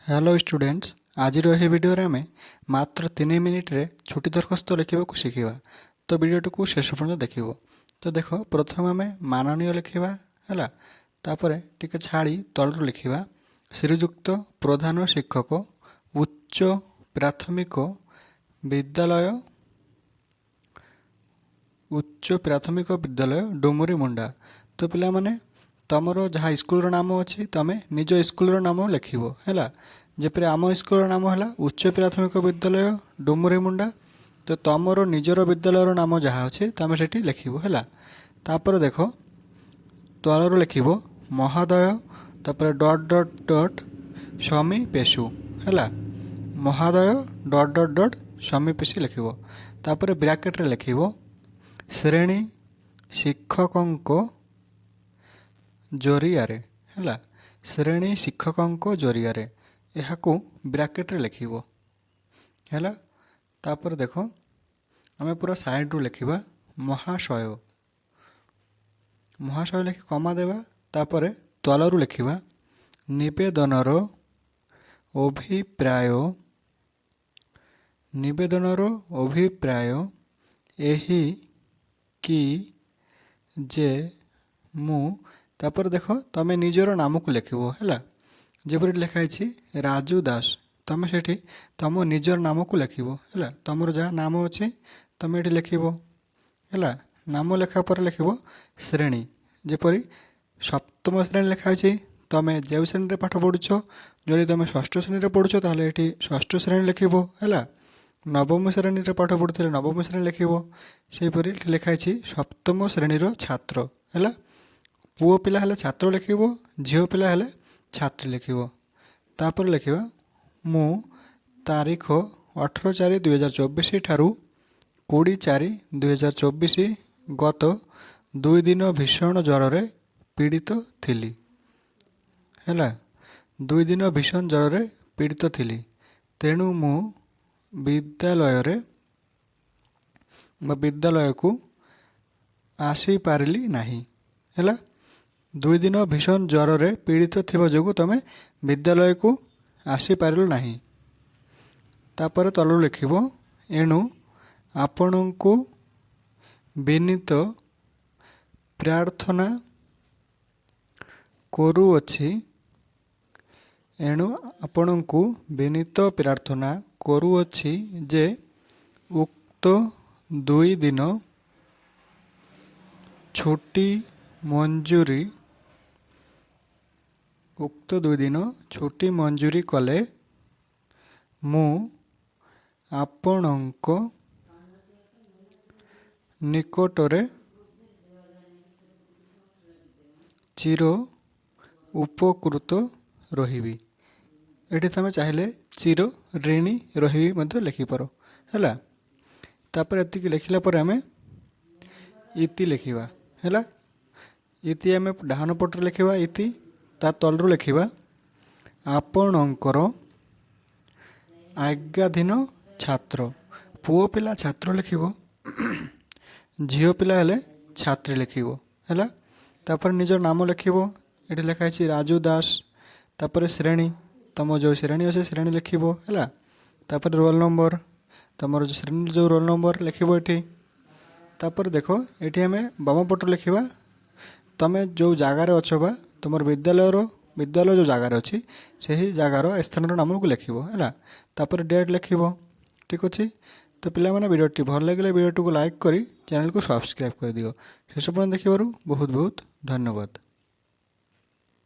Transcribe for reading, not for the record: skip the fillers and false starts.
Hello students, आज यह video रे आमे मात्र 3 मिनिट रे छुट्टी दरखास्त लिखा शिखा। तो वीडियो को शेष पर्यंत देखो। तो देख प्रथम आम माननीय लिखा है, तापर टिके छाड़ी तलू लिखा श्रीजुक्त प्रधान शिक्षक उच्च प्राथमिक विद्यालय डुमुरी मुंडा। तो पिला माने तुमर जहाँ स्कूल नाम अच्छी तुम निज स्कूल नाम लिख है। जपरी आम स्कूल नाम है उच्च प्राथमिक विद्यालय डुमुरी मुंडा। तो तुमर निजर विद्यालय नाम जहाँ अच्छे तुम से लिख है। तापर देख तलर लिख महोदय तापर डट डट डट स्वामी पेशु है। महोदय डट डट डट स्वामी पेशी लिख। तापर ब्रैकेट रे लिख श्रेणी शिक्षकों जरिया है। श्रेणी शिक्षकों जरिया यह ब्रैकेट रे लिख है। तापर देख आम पूरा साइड रू लिखा महाशय महाशय लिख कमा देवा। तापर तलरू लिखा निवेदनर अभिप्राय एही कि जे मु। तापर देख तुम निजर नाम को लिख है। जपरी लिखाई राजू दास तुम से तुम निजर नाम को लिख है। तुम जहाँ नाम अच्छे तुम ये लिख है। नाम लेखा पर लिख श्रेणी जपरी सप्तम श्रेणी लिखाई तुम जो श्रेणी में पाठ पढ़ुछ। जदि तुम षष्ठ श्रेणी में पढ़ुछ तो ये षष्ठ श्रेणी लिख है। नवम श्रेणी में पाठ पढ़ुते नवम श्रेणी लिख सेपरी लिखाई सप्तम श्रेणीर छात्र है। पुओ पिला हेले छात्र लिख झील पिला हेले छात्री लिख। तापर लिख मु तारीख 18/4/2024 ठारू 20/4/2024 गत 2 दिन भीषण ज्वर रे पीड़ित थिली है। 2 दिन भीषण ज्वर रे पीड़ित थिली तेणु मु विद्यालय को आसी पारिली नाही है। 2 दिन भीषण ज्वर रे पीड़ित थिबा जोगु तमे विद्यालय को आसी पारिल नाही। तापर तलू लिख एणु आपणको विनीत प्रार्थना करूअछि जे उक्त 2 दिन छुट्टी मंजूरी कले मु आपणक निकटरे चिर उपकृत रहिबी। एठी तुम चाहिए चिर ऋणी रही लिखिपार है। तापर एतिक लिखला पर आम इति लिखा है। इति आम डाहान पटर लिखा इति ता तलरू लिखा आपणकर आज्ञाधीन छात्र। पुओ पिला छात्र लिख झील पिला हेले छात्री लिख है। तापर निजर नाम लिख ये लिखाई राजू दास। तापर श्रेणी तुम जो श्रेणी अच्छे श्रेणी लिख है। तापर रोल नंबर तुम श्रेणी जो रोल नंबर लिख ये। तापर देख ये आम बाम पट लिखा तुम जो जगार अच्छ बा तुम विद्यालय जो जगार अच्छी से ही जगार स्थान नाम को लिख है। तापर डेट लिख ठीक अच्छे। तो पिला माने वीडियोटी भल लगे वीडियो को लाइक करी चैनल को सब्सक्राइब कर दियो। शेष पर्यंत देखिबारु बहुत बहुत धन्यवाद।